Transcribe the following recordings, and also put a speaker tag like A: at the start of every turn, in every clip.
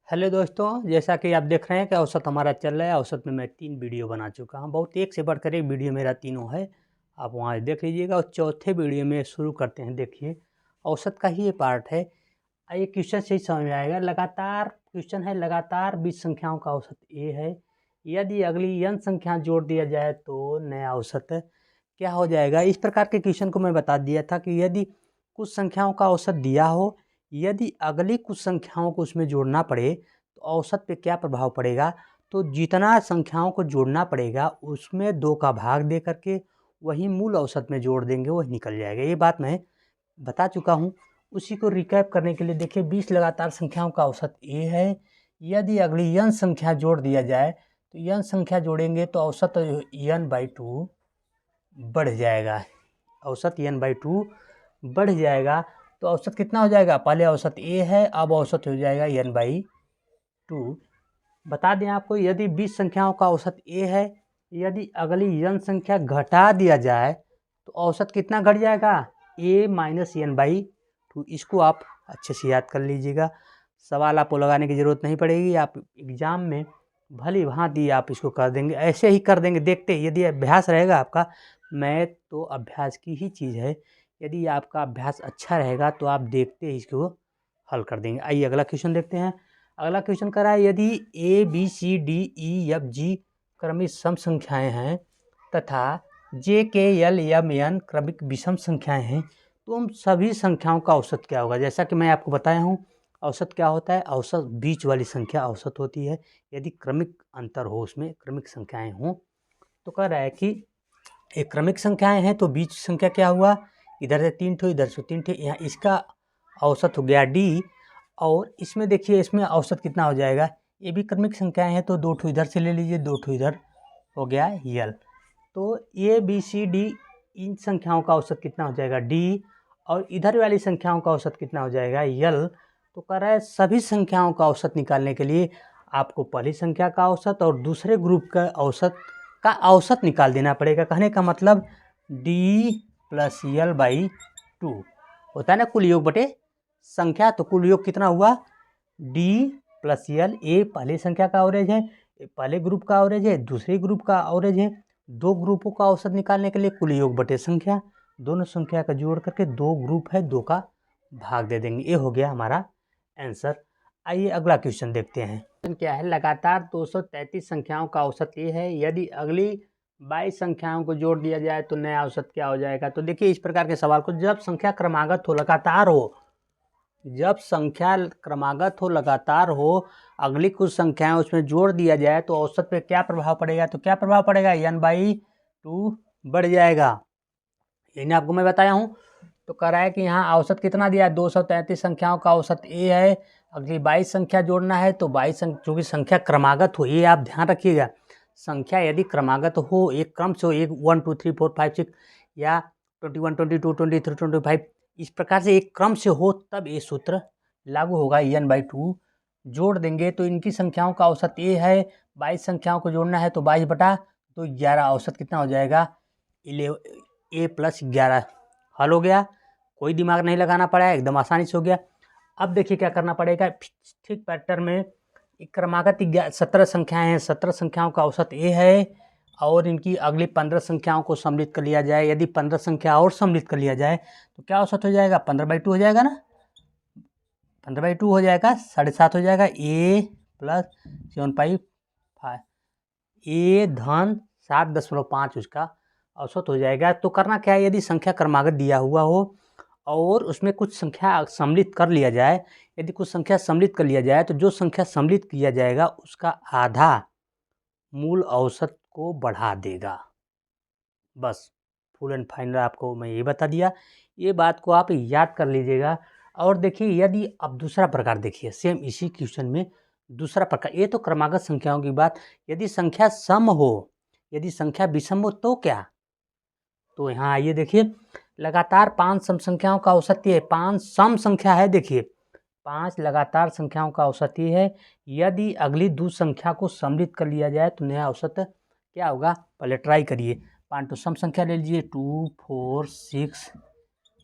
A: Hello दोस्तों, जैसा कि आप देख रहे हैं कि औसत हमारा चल रहा है। औसत में मैं 3 वीडियो बना चुका हूं। बहुत एक से बढ़कर एक वीडियो मेरा तीनों है। आप वहां देख लीजिएगा। और चौथे वीडियो में शुरू करते हैं। देखिए, औसत का ही ये पार्ट है। ये क्वेश्चन से ही समझ में आएगा। लगातार क्वेश्चन है, लगातार 20 संख्याओं का औसत ए है। यदि अगली n संख्या जोड़ दिया जाए तो नया औसत क्या हो जाएगा। इस प्रकार के क्वेश्चन को मैं बता दिया था कि यदि कुछ संख्याओं का औसत दिया हो, यदि अगली कुछ संख्याओं को उसमें जोड़ना पड़े तो औसत पे क्या प्रभाव पड़ेगा। तो जितना संख्याओं को जोड़ना पड़ेगा उसमें 2 का भाग दे करके वही मूल औसत में जोड़ देंगे, वही निकल जाएगा। ये बात मैं बता चुका हूँ। उसी को रिकैप करने के लिए देखिए, 20 लगातार संख्याओं का औसत ए है। यदि अगली n संख्या जोड़ दिया जाए तो n संख्या जोड़ेंगे तो औसत n/2 बढ़ जाएगा। औसत n/2 बढ़ जाएगा तो औसत कितना हो जाएगा। पहले औसत ए है, अब औसत हो जाएगा n/2। बता दें आपको, यदि 20 संख्याओं का औसत ए है, यदि अगली n संख्या घटा दिया जाए तो औसत कितना घट जाएगा, a - n/2। इसको आप अच्छे से याद कर लीजिएगा। सवाल आपको लगाने की ज़रूरत नहीं पड़ेगी। आप एग्ज़ाम में भली भांति आप इसको कर देंगे, ऐसे ही कर देंगे। देखते ही यदि अभ्यास रहेगा आपका, मैथ तो अभ्यास की ही चीज़ है। यदि आपका अभ्यास अच्छा रहेगा तो आप देखते ही इसको हल कर देंगे। आइए अगला क्वेश्चन देखते हैं। अगला क्वेश्चन कर रहा है, यदि A B C D E F G क्रमिक सम संख्याएं हैं तथा जे के एल एम एन क्रमिक विषम संख्याएं हैं तो उन सभी संख्याओं का औसत क्या होगा। जैसा कि मैं आपको बताया हूँ, औसत क्या होता है। औसत बीच वाली संख्या औसत होती है। यदि क्रमिक अंतर हो, उसमें क्रमिक संख्याएं हों, तो कह रहा है कि एक क्रमिक संख्याएं हैं तो बीच संख्या क्या हुआ, इधर से 3 ठो, इधर से 3 ठो, यहाँ इसका औसत हो गया डी। और इसमें देखिए, इसमें औसत कितना हो जाएगा। ये भी क्रमिक संख्याएं हैं तो 2 ठो इधर से ले लीजिए, 2 ठो इधर, हो गया यल। तो ए बी सी डी इन संख्याओं का औसत कितना हो जाएगा, डी। और इधर वाली संख्याओं का औसत कितना हो जाएगा, यल। तो कह रहा है सभी संख्याओं का औसत निकालने के लिए आपको पहली संख्या का औसत और दूसरे ग्रुप का औसत निकाल देना पड़ेगा। कहने का मतलब डी प्लस यल/2 होता है ना, कुल योग बटे संख्या। तो कुल योग कितना हुआ, डी प्लस यल। ए पहले संख्या का एवरेज है, पहले ग्रुप का एवरेज है, दूसरे ग्रुप का एवरेज है। 2 ग्रुपों का औसत निकालने के लिए कुल योग बटे संख्या, दोनों संख्या का जोड़ करके 2 ग्रुप है, 2 का भाग दे देंगे। ये हो गया हमारा आंसर। आइए अगला क्वेश्चन देखते हैं। क्या है, लगातार 233 संख्याओं का औसत ये है। यदि अगली 22 संख्याओं को जोड़ दिया जाए तो नया औसत क्या हो जाएगा। तो देखिए, इस प्रकार के सवाल को जब संख्या क्रमागत हो, लगातार हो, जब संख्या क्रमागत हो, लगातार हो, अगली कुछ संख्याएं उसमें जोड़ दिया जाए तो औसत पे क्या प्रभाव पड़ेगा। तो क्या प्रभाव पड़ेगा, n/2 बढ़ जाएगा। यही आपको मैं बताया हूँ। तो कह रहा है कि यहाँ औसत कितना दिया है, 233 संख्याओं का औसत ए है। अगली 22 संख्या जोड़ना है तो 22 चूँकि संख्या क्रमागत हो, ये आप ध्यान रखिएगा। संख्या यदि क्रमागत हो, एक क्रम से हो, 1 2 3 4 5 6 या 21 22 23 25, इस प्रकार से एक क्रम से हो, तब ये सूत्र लागू होगा। n/2 जोड़ देंगे तो इनकी संख्याओं का औसत ए है। 22 संख्याओं को जोड़ना है तो 22 बटा तो 11, औसत कितना हो जाएगा, a + 11। हल हो गया, कोई दिमाग नहीं लगाना पड़ा, एकदम आसानी से हो गया। अब देखिए क्या करना पड़ेगा। ठीक पैटर्न में क्रमागत 17 संख्याएं हैं, 17 संख्याओं का औसत ए है और इनकी अगली 15 संख्याओं को सम्मिलित कर लिया जाए। यदि 15 संख्या और सम्मिलित कर लिया जाए तो क्या औसत हो जाएगा, 15/2 हो जाएगा ना, 15/2 हो जाएगा, 7.5 हो जाएगा। a + 7.5, a धन 7.5 उसका औसत हो जाएगा। तो करना क्या है, यदि संख्या क्रमागत दिया हुआ हो और उसमें कुछ संख्या सम्मिलित कर लिया जाए, यदि कुछ संख्या सम्मिलित कर लिया जाए तो जो संख्या सम्मिलित किया जाएगा उसका आधा मूल औसत को बढ़ा देगा। बस फुल एंड फाइनल आपको मैं ये बता दिया। ये बात को आप याद कर लीजिएगा। और देखिए, यदि अब दूसरा प्रकार देखिए, सेम इसी क्वेश्चन में दूसरा प्रकार, ये तो क्रमागत संख्याओं की बात। यदि संख्या सम हो, यदि संख्या विषम हो तो क्या। तो यहाँ आइए देखिए, लगातार 5 सम संख्याओं का औसत ये है। 5 सम संख्या है, देखिए 5 लगातार संख्याओं का औसत ये है। यदि अगली 2 संख्या को सम्मिलित कर लिया जाए तो नया औसत क्या होगा, पहले ट्राई करिए। 5 तो सम संख्या ले लीजिए, 2 4 6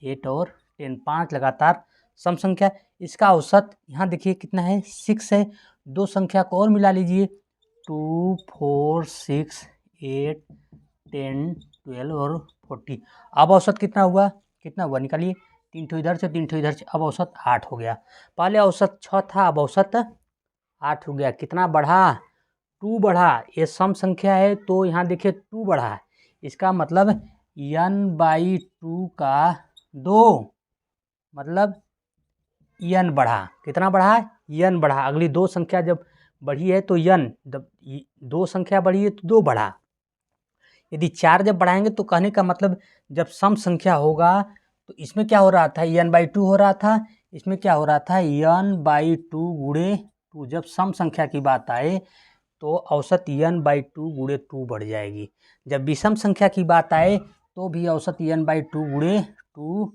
A: 8 और 10, 5 लगातार सम संख्या। इसका औसत यहाँ देखिए कितना है, 6 है। दो संख्या को और मिला लीजिए, 2, 4, 6, 8, 10, 12 और 40। अब औसत कितना हुआ निकालिए, 3 ठो इधर से 3 ठो इधर से, अब औसत 8 हो गया। पहले औसत 6 था, अब औसत 8 हो गया। कितना बढ़ा? 2 बढ़ा। ये सम संख्या है तो यहाँ देखिए 2 बढ़ा है, इसका मतलब n/2 का 2, मतलब n बढ़ा। कितना बढ़ा? n बढ़ा। अगली दो संख्या जब बढ़ी है तो n, जब दो संख्या बढ़ी है तो 2 बढ़ा। यदि 4 जब बढ़ाएंगे तो कहने का मतलब जब सम संख्या होगा तो इसमें क्या हो रहा था, n/2 हो रहा था, इसमें क्या हो रहा था, n/2 गुणे 2। जब सम संख्या की बात आए तो औसत n/2 गुणे 2 बढ़ जाएगी। जब विषम संख्या की बात आए तो भी औसत n/2 गुणे 2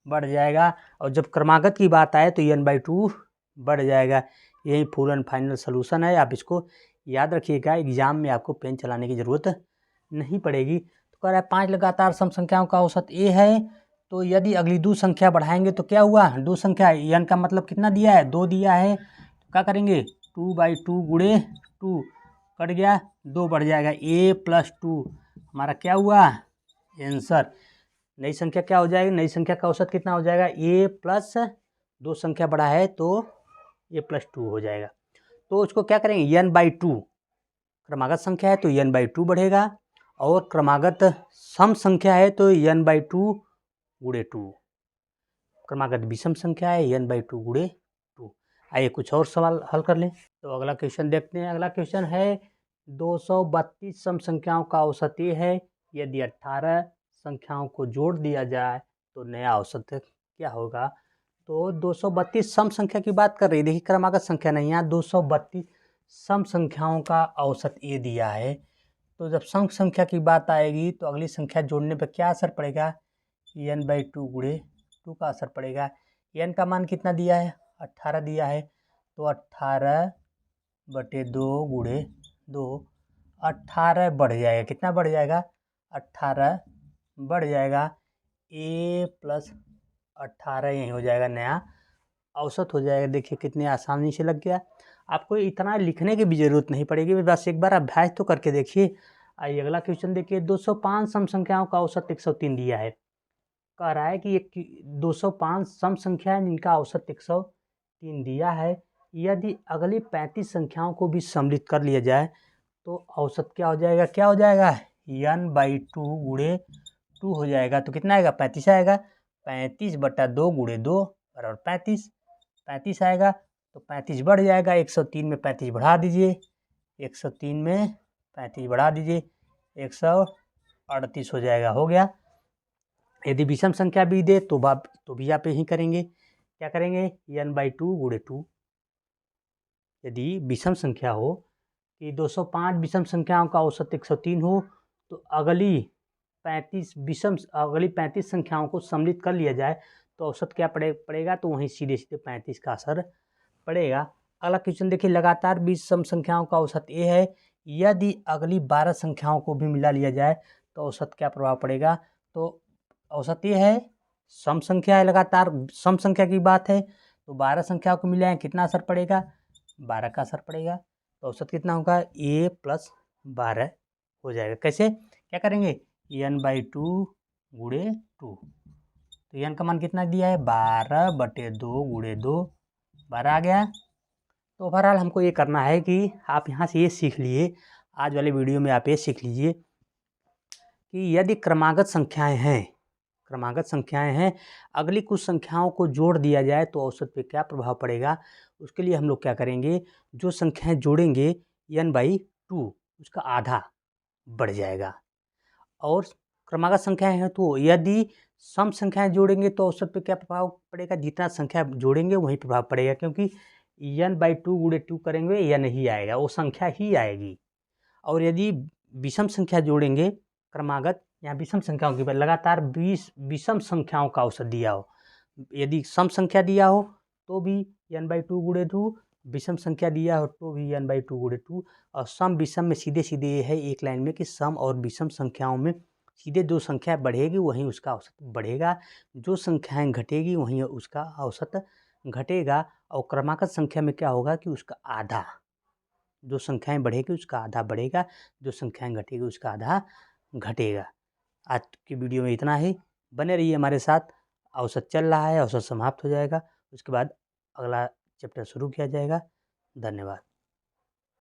A: बढ़ जाएगा, और जब क्रमागत की बात आए तो n/2 बढ़ जाएगा। यही फुल एंड फाइनल सोल्यूशन है। आप इसको याद रखिएगा, एग्जाम में आपको पेन चलाने की ज़रूरत नहीं पड़ेगी। तो कह रहा है 5 लगातार सम संख्याओं का औसत a है, तो यदि अगली दो संख्या बढ़ाएंगे तो क्या हुआ, दो संख्या, n का मतलब कितना दिया है, 2 दिया है, तो क्या करेंगे, 2/2 गुणे 2 कट गया, 2 बढ़ जाएगा, a+2 हमारा क्या हुआ आंसर। नई संख्या क्या हो जाएगी, नई संख्या का औसत कितना हो जाएगा, a+2 संख्या बढ़ा है तो a+2 हो जाएगा। तो उसको क्या करेंगे, n/2 क्रमागत संख्या है तो n/2 बढ़ेगा, और क्रमागत सम संख्या है तो n/2 गुणे 2, क्रमागत विषम संख्या है n/2 गुणे 2। आइए कुछ और सवाल हल कर लें। तो अगला क्वेश्चन देखते हैं। अगला क्वेश्चन है 232 सम संख्याओं का औसत ये है, यदि 18 संख्याओं को जोड़ दिया जाए तो नया औसत क्या होगा। तो 232 सम संख्या की बात कर रही है, देखिए क्रमागत संख्या नहीं, यहाँ 232 सम संख्याओं का औसत ये दिया है। तो जब सम संख्या की बात आएगी तो अगली संख्या जोड़ने पर क्या असर पड़ेगा, n/2 गुणे 2 का असर पड़ेगा। n का मान कितना दिया है, 18 दिया है, तो 18/2 गुणे 2, 18 बढ़ जाएगा, कितना बढ़ जाएगा, 18 बढ़ जाएगा, a+18 यही हो जाएगा, नया औसत हो जाएगा। देखिए कितनी आसानी से लग गया, आपको इतना लिखने की भी ज़रूरत नहीं पड़ेगी, बस एक बार अभ्यास तो करके देखिए। आइए अगला क्वेश्चन देखिए। 205 सम संख्याओं का औसत 103 दिया है। कह रहा है कि 205 सम संख्या है जिनका औसत 103 दिया है, यदि अगली 35 संख्याओं को भी सम्मिलित कर लिया जाए तो औसत क्या हो जाएगा, n/2 गुणे 2 हो जाएगा। तो कितना आएगा, 35 आएगा, 35/2 गुणे 2 बराबर 35 आएगा। तो 35 बढ़ जाएगा, 103 में 35 बढ़ा दीजिए, 103 में 35 बढ़ा दीजिए, 138 हो जाएगा, हो गया। यदि विषम संख्या भी दे तो भी आप यही करेंगे, क्या करेंगे, n/2 गुणे 2। यदि विषम संख्या हो कि 205 विषम संख्याओं का औसत 103 हो तो अगली 35 संख्याओं को सम्मिलित कर लिया जाए तो औसत क्या पड़ेगा, तो वहीं सीधे 35 का असर पड़ेगा। अगला क्वेश्चन देखिए। लगातार 20 सम संख्याओं का औसत ए है, यदि अगली 12 संख्याओं को भी मिला लिया जाए तो औसत क्या प्रभाव पड़ेगा। तो औसत ये है, सम संख्या है, लगातार सम संख्या की बात है, तो 12 संख्याओं को मिलाएं कितना असर पड़ेगा, 12 का असर पड़ेगा। तो औसत कितना होगा, a+12 हो जाएगा। कैसे, क्या करेंगे, n/2 गुणे 2। तो n का मान कितना दिया है, 12/2 गुणे 2, 12 आ गया। तो ओवरऑल हमको ये करना है कि आप यहाँ से ये सीख लिए, आज वाले वीडियो में आप ये सीख लीजिए कि यदि क्रमागत संख्याएं हैं, अगली कुछ संख्याओं को जोड़ दिया जाए तो औसत पे क्या प्रभाव पड़ेगा। उसके लिए हम लोग क्या करेंगे, जो संख्याएं जोड़ेंगे n/2 उसका आधा बढ़ जाएगा, और क्रमागत संख्याएं हैं तो यदि सम संख्याएं जोड़ेंगे तो औसत पे क्या प्रभाव पड़ेगा, जितना संख्या जोड़ेंगे वही प्रभाव पड़ेगा, क्योंकि n/2 गुणे 2 करेंगे n ही आएगा, वो संख्या ही आएगी। और यदि विषम संख्या जोड़ेंगे, क्रमागत या विषम संख्याओं की लगातार 20 विषम संख्याओं का औसत दिया हो, यदि सम संख्या दिया हो तो भी n/2 गुणे 2, विषम संख्या दिया हो तो भी n/2 गुणे 2। और सम विषम में सीधे सीधे ये है एक लाइन में कि सम और विषम संख्याओं में सीधे जो संख्या बढ़ेगी वहीं उसका औसत बढ़ेगा, जो संख्याएं घटेगी वहीं उसका औसत घटेगा और क्रमागत संख्या में क्या होगा कि उसका आधा, जो संख्याएं बढ़ेगी उसका आधा बढ़ेगा, जो संख्याएं घटेगी उसका आधा घटेगा। आज की वीडियो में इतना ही, बने रहिए हमारे साथ। औसत चल रहा है, औसत समाप्त हो जाएगा, उसके बाद अगला चैप्टर शुरू किया जाएगा। धन्यवाद।